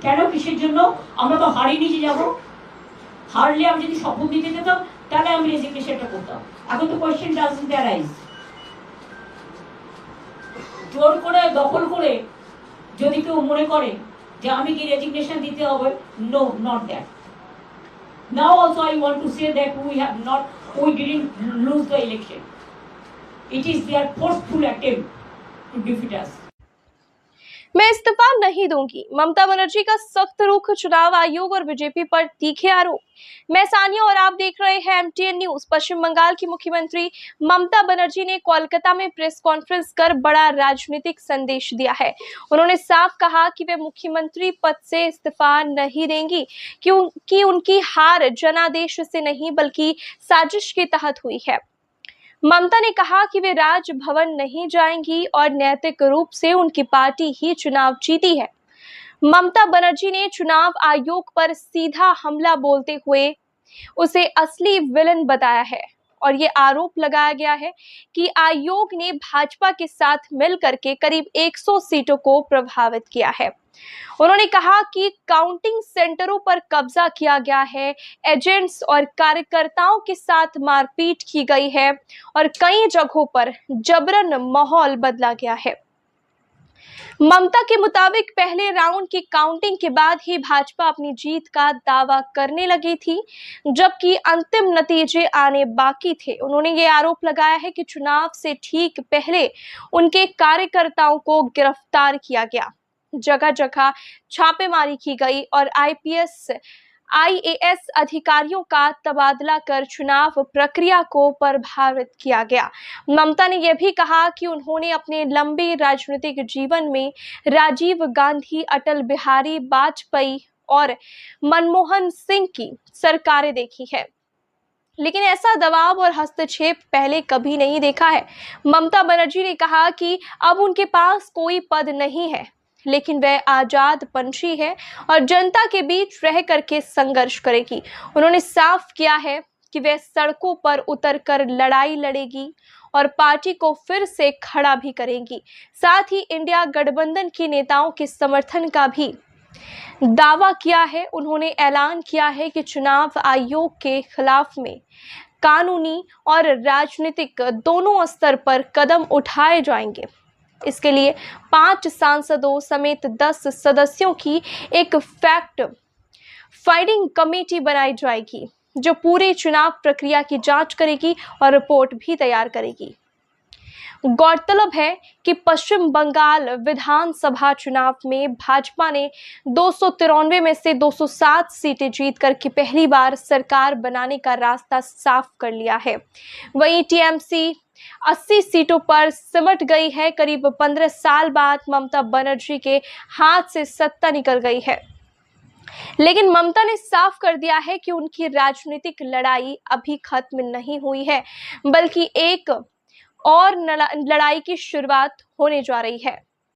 কেন, কিসের জন্য? আমরা তো হারিয়ে নিচে যাব। হারলে আমি যদি শপথ দিতে যেতাম তাহলে আমি রেজিগনেশনটা করতাম। এখন তো কোয়েশ্চেন ডাজন্ট অ্যারাইজ। জোর করে দখল করে যদি কেউ মনে করে যে আমি কি রেজিগনেশন দিতে হবে, no, not that. Now also I want to say that we didn't lose the election. It is their forceful attempt to defeat us. मैं इस्तीफा नहीं दूंगी, ममता बनर्जी का सख्त रुख, चुनाव आयोग और बीजेपी पर तीखे आरोप। मैं सानिया और आप देख रहे हैं MTN न्यूज। पश्चिम बंगाल की मुख्यमंत्री ममता बनर्जी ने कोलकाता में प्रेस कॉन्फ्रेंस कर बड़ा राजनीतिक संदेश दिया है। उन्होंने साफ कहा कि वे मुख्यमंत्री पद से इस्तीफा नहीं देंगी, क्योंकि उनकी हार जनादेश से नहीं बल्कि साजिश के तहत हुई है। ममता ने कहा कि वे राजभवन नहीं जाएंगी और नैतिक रूप से उनकी पार्टी ही चुनाव जीती है। ममता बनर्जी ने चुनाव आयोग पर सीधा हमला बोलते हुए उसे असली विलन बताया है और ये आरोप लगाया गया है कि आयोग ने भाजपा के साथ मिलकर के करीब 100 सीटों को प्रभावित किया है। उन्होंने कहा कि काउंटिंग सेंटरों पर कब्जा किया गया है, एजेंट्स और कार्यकर्ताओं के साथ मारपीट की गई है और कई जगहों पर जबरन माहौल बदला गया है। ममता के मुताबिक पहले राउंड की काउंटिंग के बाद ही भाजपा अपनी जीत का दावा करने लगी थी, जबकि अंतिम नतीजे आने बाकी थे। उन्होंने ये आरोप लगाया है कि चुनाव से ठीक पहले उनके कार्यकर्ताओं को गिरफ्तार किया गया, जगह जगह छापेमारी की गई और IAS अधिकारियों का तबादला कर चुनाव प्रक्रिया को प्रभावित किया गया। ममता ने यह भी कहा कि उन्होंने अपने लंबे राजनीतिक जीवन में राजीव गांधी, अटल बिहारी वाजपेयी और मनमोहन सिंह की सरकारें देखी है, लेकिन ऐसा दबाव और हस्तक्षेप पहले कभी नहीं देखा है। ममता बनर्जी ने कहा कि अब उनके पास कोई पद नहीं है, लेकिन वह आजाद पंछी है और जनता के बीच रह करके संघर्ष करेगी। उन्होंने साफ किया है कि वह सड़कों पर उतरकर लड़ाई लड़ेगी और पार्टी को फिर से खड़ा भी करेंगी। साथ ही इंडिया गठबंधन के नेताओं के समर्थन का भी दावा किया है। उन्होंने ऐलान किया है कि चुनाव आयोग के खिलाफ में कानूनी और राजनीतिक दोनों स्तर पर कदम उठाए जाएंगे। इसके लिए 5 सांसदों समेत 10 सदस्यों की एक फैक्ट फाइंडिंग कमेटी बनाई जाएगी, जो पूरे चुनाव प्रक्रिया की जांच करेगी और रिपोर्ट भी तैयार करेगी। गौरतलब है कि पश्चिम बंगाल विधानसभा चुनाव में भाजपा ने 293 में से 207 सीटें जीत करके पहली बार सरकार बनाने का रास्ता साफ कर लिया है। वहीं TMC 80 सीटों पर सिमट गई है। करीब 15 साल बाद ममता बनर्जी के हाथ से सत्ता निकल गई है, लेकिन ममता ने साफ कर दिया है कि उनकी राजनीतिक लड़ाई अभी खत्म नहीं हुई है, बल्कि एक और लड़ाई की शुरुआत होने जा रही है।